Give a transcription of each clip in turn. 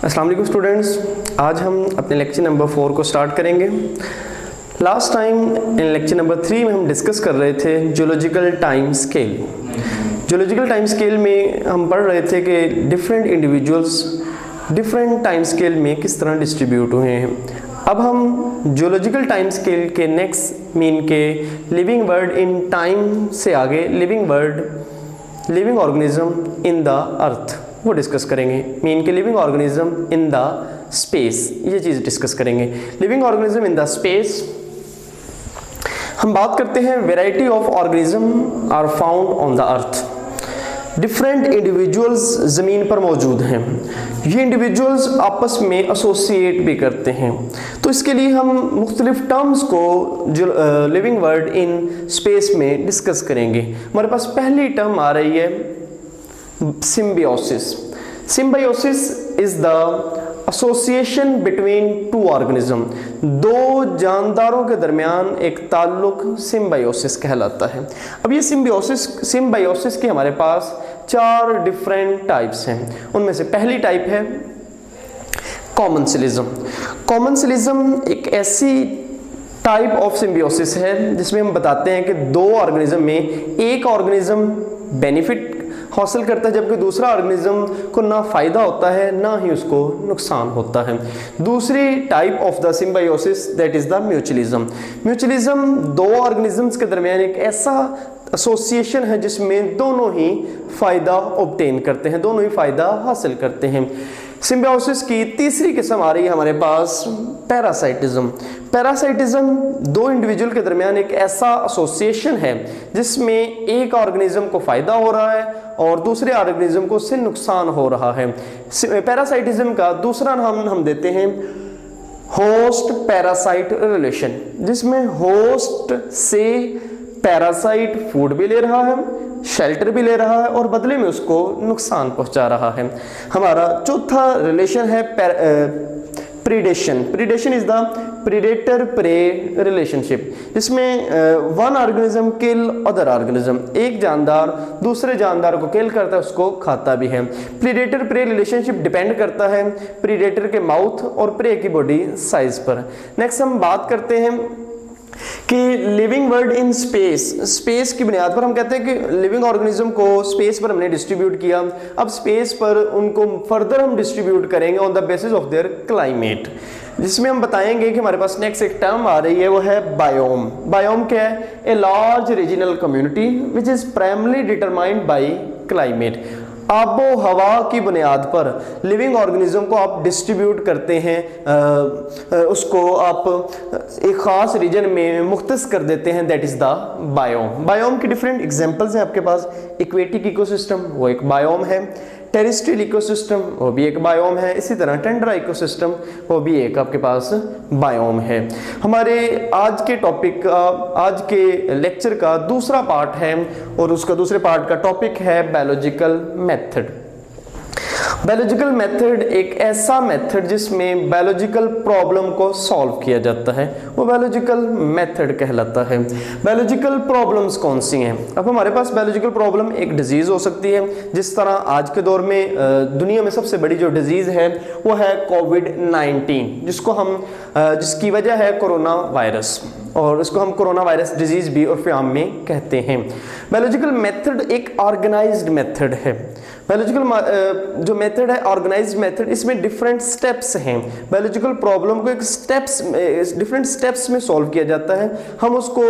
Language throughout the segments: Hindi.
अस्सलाम वालेकुम स्टूडेंट्स, आज हम अपने लेक्चर नंबर 4 को स्टार्ट करेंगे। Last time in lecture number 3 में हम डिस्कस कर रहे थे zoological time scale. Zoological time scale में हम पढ़ रहे थे कि different individuals different time scale में किस तरह डिस्ट्रीब्यूट हुए हैं। अब हम जूलॉजिकल टाइम स्केल के नेक्स्ट मीन के लिविंग वर्ड इन टाइम से आगे living organism in the earth वो डिस्कस करेंगे। मीन के living organism in the space, ये चीज़ डिस्कस करेंगे। Living organism in the space हम बात करते हैं variety of organism are found on the earth. Different individuals ज़मीन पर मौजूद हैं। ये इंडिविजुअल्स आपस में एसोसिएट भी करते हैं, तो इसके लिए हम मुख्तलिफ टर्म्स को जो लिविंग वर्ड इन स्पेस में डिस्कस करेंगे। हमारे पास पहली टर्म आ रही है symbiosis. Symbiosis is the association between two organism. दो जानदारों के दरमियान एक ताल्लुक सिम्बियोसिस कहलाता है। अब ये सिम्बियोसिस के हमारे पास 4 डिफरेंट टाइप्स हैं। उनमें से पहली टाइप है कॉमन्सलिज्म। कॉमन्सलिज्म एक ऐसी टाइप ऑफ सिम्बियोसिस है जिसमें हम बताते हैं कि दो ऑर्गेनिज्म में एक ऑर्गेनिज्म बेनिफिट हासिल करता है जबकि दूसरा ऑर्गेनिज्म को ना फायदा होता है ना ही उसको नुकसान होता है। दूसरी type of the symbiosis that is the mutualism. Mutualism दो ऑर्गेनिजम्स के दरमियान एक ऐसा एसोसिएशन है जिसमें दोनों ही फायदा ऑब्टेन करते हैं, दोनों ही फायदा हासिल करते हैं। सिम्बायोसिस की तीसरी किस्म आ रही है हमारे पास पैरासाइटिज्म। पैरासाइटिज्म दो इंडिविजुअल के दरमियान एक ऐसा एसोसिएशन है जिसमें एक ऑर्गेनिज्म को फायदा हो रहा है और दूसरे ऑर्गेनिज्म को उससे नुकसान हो रहा है। पैरासाइटिज्म का दूसरा नाम हम देते हैं होस्ट पैरासाइट रिलेशन, जिसमें होस्ट से पैरासाइट फूड भी ले रहा है, शेल्टर भी ले रहा है और बदले में उसको नुकसान पहुंचा रहा है। हमारा चौथा रिलेशन है predation. Predation is the predator prey relationship, जिसमें one organism kill other organism. एक जानदार दूसरे जानदार को किल करता है, उसको खाता भी है। प्रीडेटर प्रे रिलेशनशिप डिपेंड करता है प्रीडेटर के माउथ और प्रे की बॉडी साइज पर। नेक्स्ट हम बात करते हैं कि living word in space. Space की बुनियाद पर हम कहते हैं कि लिविंग ऑर्गेनिज्म को स्पेस पर हमने डिस्ट्रीब्यूट किया। अब स्पेस पर उनको फर्दर हम डिस्ट्रीब्यूट करेंगे on the basis of their climate, जिसमें हम बताएंगे कि हमारे पास नेक्स्ट एक टर्म आ रही है वो है बायोम। बायोम क्या है? A large regional community which is primarily determined by climate. आबो हवा की बुनियाद पर लिविंग ऑर्गेनिज्म को आप डिस्ट्रीब्यूट करते हैं, उसको आप एक ख़ास रीजन में मुख्तस कर देते हैं, that is the biome. Biome की डिफरेंट एग्जांपल्स हैं आपके पास। एक्वेटिक इकोसिस्टम वो एक बायोम है, टेरेस्ट्रियल इकोसिस्टम वो भी एक बायोम है, इसी तरह टेंड्रा इकोसिस्टम वो भी एक आपके पास बायोम है। हमारे आज के टॉपिक आज के लेक्चर का दूसरा पार्ट है और उसका दूसरे पार्ट का टॉपिक है बायोलॉजिकल मेथड। बायोलॉजिकल मेथड एक ऐसा मेथड जिसमें बायोलॉजिकल प्रॉब्लम को सॉल्व किया जाता है, वो बायोलॉजिकल मेथड कहलाता है। बायोलॉजिकल प्रॉब्लम्स कौन सी हैं? अब हमारे पास बायोलॉजिकल प्रॉब्लम एक डिजीज हो सकती है, जिस तरह आज के दौर में दुनिया में सबसे बड़ी जो डिजीज है वो है कोविड-19, जिसकी वजह है कोरोना वायरस, और इसको हम कोरोना वायरस डिजीज भी उर्फ आम में कहते हैं। बायोलॉजिकल मेथड एक ऑर्गेनाइज्ड मेथड है। बायोलॉजिकल जो मेथड है ऑर्गेनाइज्ड मेथड, इसमें डिफरेंट स्टेप्स हैं। बायोलॉजिकल प्रॉब्लम को एक डिफरेंट स्टेप्स में सॉल्व किया जाता है। हम उसको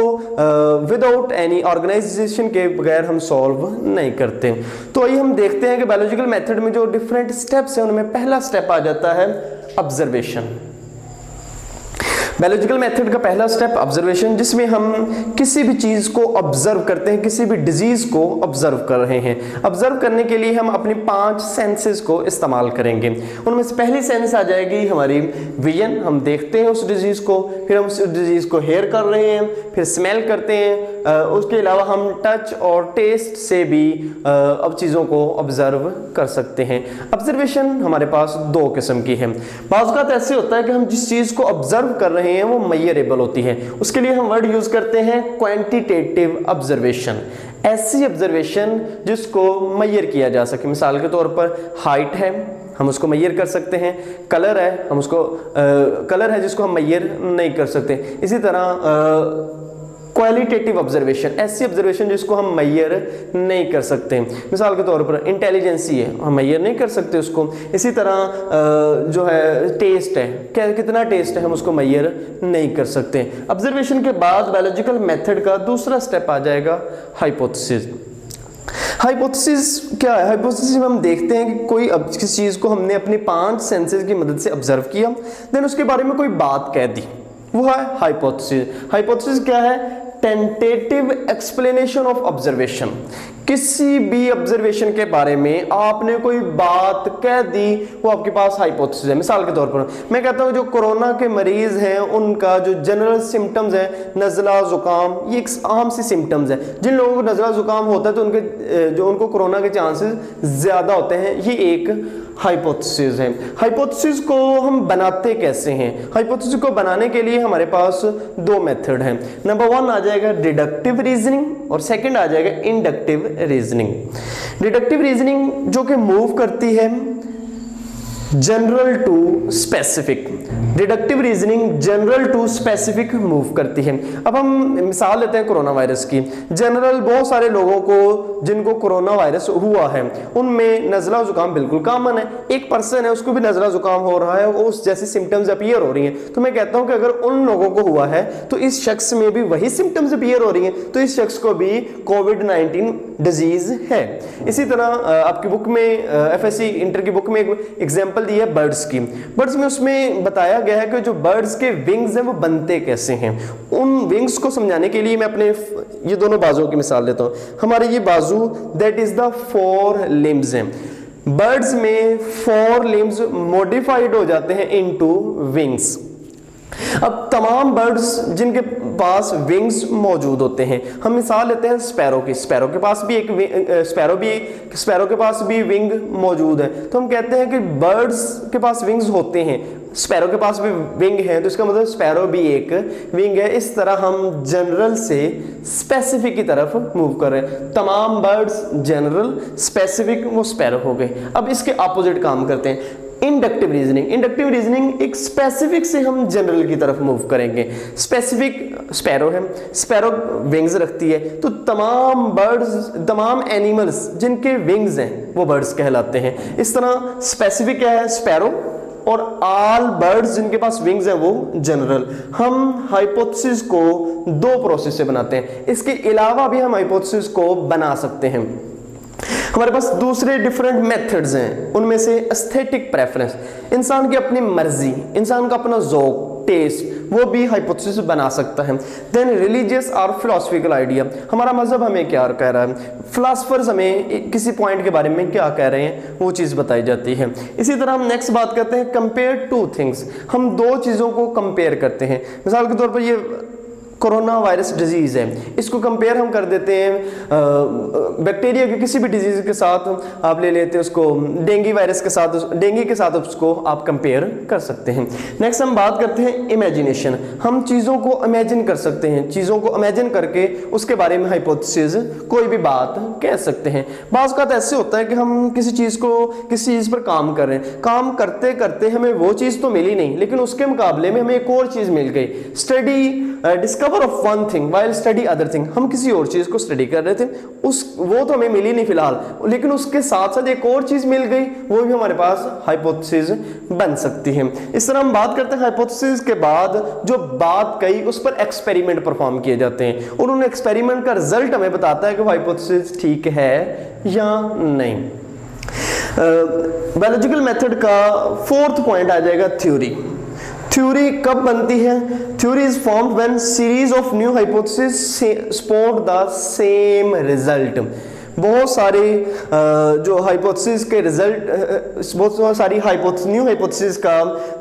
विदाउट एनी ऑर्गेनाइजेशन के बगैर हम सॉल्व नहीं करते। तो आइए हम देखते हैं कि बायोलॉजिकल मेथड में जो डिफरेंट स्टेप्स हैं उनमें पहला स्टेप आ जाता है ऑब्जर्वेशन। बायोलॉजिकल मेथड का पहला स्टेप ऑब्जर्वेशन, जिसमें हम किसी भी चीज़ को ऑब्जर्व करते हैं, किसी भी डिजीज़ को ऑब्जर्व कर रहे हैं। ऑब्जर्व करने के लिए हम अपनी 5 सेंसेस को इस्तेमाल करेंगे। उनमें से पहली सेंस आ जाएगी हमारी विजन, हम देखते हैं उस डिजीज़ को, फिर हम उस डिजीज़ को हेयर कर रहे हैं, फिर स्मेल करते हैं, उसके अलावा हम टच और टेस्ट से भी अब चीज़ों को ऑब्जर्व कर सकते हैं। ऑब्जर्वेशन हमारे पास 2 किस्म की है। बाज़ औक़ात ऐसे होता है कि हम जिस चीज़ को ऑब्जर्व कर रहे हैं वो मेजरेबल होती है, उसके लिए हम वर्ड यूज करते हैं क्वांटिटेटिव ऑब्जर्वेशन। ऐसी ऑब्जर्वेशन जिसको मेजर किया जा सके, मिसाल के तौर पर हाइट है, हम उसको मैयर कर सकते हैं, कलर है हम उसको कलर है जिसको हम मैयर नहीं कर सकते। इसी तरह क्वालिटेटिव ऑब्जर्वेशन, ऐसी ऑब्जर्वेशन जिसको हम मैयर नहीं कर सकते। मिसाल के तौर पर इंटेलिजेंसी है, हम मैयर नहीं कर सकते उसको। इसी तरह जो है टेस्ट है, क्या कितना टेस्ट है हम उसको मैयर नहीं कर सकते। ऑब्जर्वेशन के बाद बायोलॉजिकल मेथड का दूसरा स्टेप आ जाएगा हाइपोथेसिस। हाइपोथेसिस क्या है? हाइपोथेसिस में हम देखते हैं कि कोई किसी चीज को हमने अपनी 5 सेंसेस की मदद से ऑब्जर्व किया, देन उसके बारे में कोई बात कह दी, वो है हाइपोथेसिस। हाइपोथेसिस क्या है? Tentative explanation of observation. किसी भी ऑब्जर्वेशन के बारे में आपने कोई बात कह दी, वो आपके पास हाइपोथेसिस है। मिसाल के तौर पर मैं कहता हूं जो कोरोना के मरीज हैं उनका जो जनरल सिम्टम्स है नज़ला जुकाम, ये एक आम सी सिम्टम्स है। जिन लोगों को नज़ला जुकाम होता है तो उनको कोरोना के चांसेस ज्यादा होते हैं, ये एक हाइपोथेसिस है। हाइपोथेसिस को हम बनाते कैसे हैं? हाइपोथेसिस को बनाने के लिए हमारे पास 2 मेथड हैं। नंबर 1 आ जाएगा डिडक्टिव रीजनिंग और सेकंड आ जाएगा इंडक्टिव रीजनिंग। डिडक्टिव रीजनिंग जो कि मूव करती है general to specific. Deductive reasoning general to specific move करती है। अब हम मिसाल लेते हैं कोरोना वायरस की। जनरल बहुत सारे लोगों को जिनको कोरोना वायरस हुआ है उनमें नज़ला जुकाम बिल्कुल कॉमन है। एक पर्सन है उसको भी नज़ला जुकाम हो रहा है, उस जैसी सिम्टम्स अपीयर हो रही हैं, तो मैं कहता हूं कि अगर उन लोगों को हुआ है तो इस शख्स में भी वही सिम्टम्स अपीयर हो रही हैं, तो इस शख्स को भी कोविड-19 डिजीज है। इसी तरह आपकी बुक में एफएससी इंटर की बुक में एक एग्जांपल दी है बर्ड्स की। बर्ड्स में उसमें बताया गया है कि जो बर्ड्स के विंग्स हैं वो बनते कैसे हैं। उन विंग्स को समझाने के लिए मैं अपने ये दोनों बाजुओं की मिसाल देता हूं। हमारे ये बाजू दैट इज द 4 लिम्स हैं। बर्ड्स में 4 लिम्स मॉडिफाइड हो जाते हैं इनटू विंग्स। अब तमाम बर्ड्स जिनके पास विंग्स मौजूद होते हैं, हम मिसाल लेते हैं स्पैरो की। स्पैरो के पास भी स्पैरो के पास भी विंग मौजूद है, तो हम कहते हैं कि बर्ड्स के पास विंग्स होते हैं, स्पैरो के पास भी विंग है, तो इसका मतलब स्पैरो भी एक विंग है। इस तरह हम जनरल से स्पेसिफिक की तरफ मूव कर रहे हैं। तमाम बर्ड्स जनरल, स्पेसिफिक वो स्पैरो हो गए। अब इसके अपोजिट काम करते हैं इंडक्टिव रीजनिंग। इंडक्टिव रीजनिंग एक स्पेसिफिक से हम जनरल की तरफ मूव करेंगे। स्पेसिफिक स्पैरो है, स्पैरो विंग्स रखती है, तो तमाम बर्ड्स, तमाम एनिमल्स जिनके विंग्स हैं वो बर्ड्स कहलाते हैं। इस तरह स्पेसिफिक क्या है? स्पैरो, और ऑल बर्ड्स जिनके पास विंग्स हैं वो जनरल। हम हाइपोथेसिस को 2 प्रोसेस से बनाते हैं। इसके अलावा भी हम हाइपोथेसिस को बना सकते हैं। हमारे पास दूसरे डिफरेंट मेथड्स हैं, उनमें से एस्थेटिक प्रेफरेंस, इंसान की अपनी मर्जी, इंसान का अपना ज़ौक, टेस्ट, वो भी हाइपोथेसिस बना सकता है। देन रिलीजियस और फिलोसफिकल आइडिया, हमारा मजहब हमें क्या कह रहा है, फिलोसफर्स हमें किसी पॉइंट के बारे में क्या कह रहे हैं, वो चीज़ बताई जाती है। इसी तरह हम नेक्स्ट बात करते हैं कंपेयर 2 थिंग्स। हम 2 चीज़ों को कंपेयर करते हैं। मिसाल के तौर पर ये कोरोना वायरस डिजीज है, इसको कंपेयर हम कर देते हैं बैक्टीरिया के किसी भी डिजीज के साथ। आप ले लेते हैं उसको डेंगू वायरस के साथ, डेंगू के साथ उसको आप कंपेयर कर सकते हैं। नेक्स्ट हम बात करते हैं इमेजिनेशन। हम चीज़ों को इमेजिन कर सकते हैं, चीज़ों को इमेजिन करके उसके बारे में हाइपोथेसिस कोई भी बात कह सकते हैं। बाज़ का ऐसे होता है कि हम किसी चीज़ पर काम कर रहे हैं, काम करते करते हमें वो चीज़ तो मिली नहीं, लेकिन उसके मुकाबले में हमें एक और चीज़ मिल गई। Study discover of one thing while study other thing, हम किसी और चीज को स्टडी कर रहे थे, वो तो हमें मिली नहीं फिलहाल, लेकिन उसके साथ साथ एक और चीज मिल गई, वो भी हमारे पास हाइपोथेसिस बन सकती है। इस तरह हम बात करते हैं हाइपोथेसिस के बाद जो बात कही उस पर एक्सपेरिमेंट परफॉर्म किए जाते हैं, और उन एक्सपेरिमेंट का रिजल्ट हमें बताता है कि हाइपोथेसिस ठीक है या नहीं। बायोलॉजिकल मेथड का 4th पॉइंट आ जाएगा थ्योरी। थ्योरी कब बनती है? Theory is formed when series of new hypothesis support the same result. बहुत सारे जो हाइपोथेसिस के रिजल्ट, बहुत सारी न्यू हाइपोथेसिस का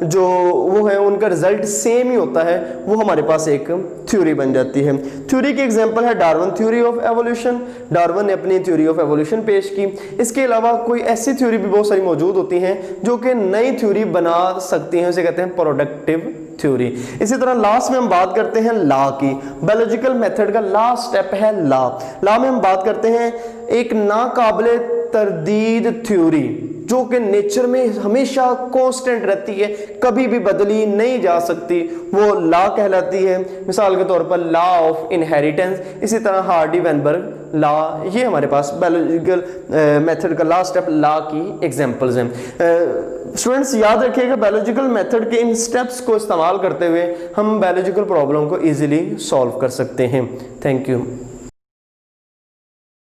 जो वो है उनका रिजल्ट सेम ही होता है, वो हमारे पास एक थ्योरी बन जाती है। थ्योरी की एग्जांपल है Darwin theory of evolution. Darwin ने अपनी थ्योरी ऑफ एवोल्यूशन पेश की। इसके अलावा कोई ऐसी थ्योरी भी बहुत सारी मौजूद होती हैं जो कि नई थ्योरी बना सकती हैं, उसे कहते हैं प्रोडक्टिव थ्योरी। इसी तरह लास्ट में हम बात करते हैं लॉ की। बायोलॉजिकल मेथड का लास्ट स्टेप है लॉ। लॉ में हम बात करते हैं एक नाकाबिले तरदीद थ्योरी जो कि नेचर में हमेशा कांस्टेंट रहती है, कभी भी बदली नहीं जा सकती, वो लॉ कहलाती है। मिसाल के तौर पर लॉ ऑफ इनहेरिटेंस, इसी तरह हार्डी वेनबर्ग लॉ, ये हमारे पास बायोलॉजिकल मेथड का लास्ट स्टेप लॉ की एग्जांपल्स हैं। स्टूडेंट्स याद रखिएगा बायोलॉजिकल मेथड के इन स्टेप्स को इस्तेमाल करते हुए हम बायोलॉजिकल प्रॉब्लम को इजीली सॉल्व कर सकते हैं। Thank you.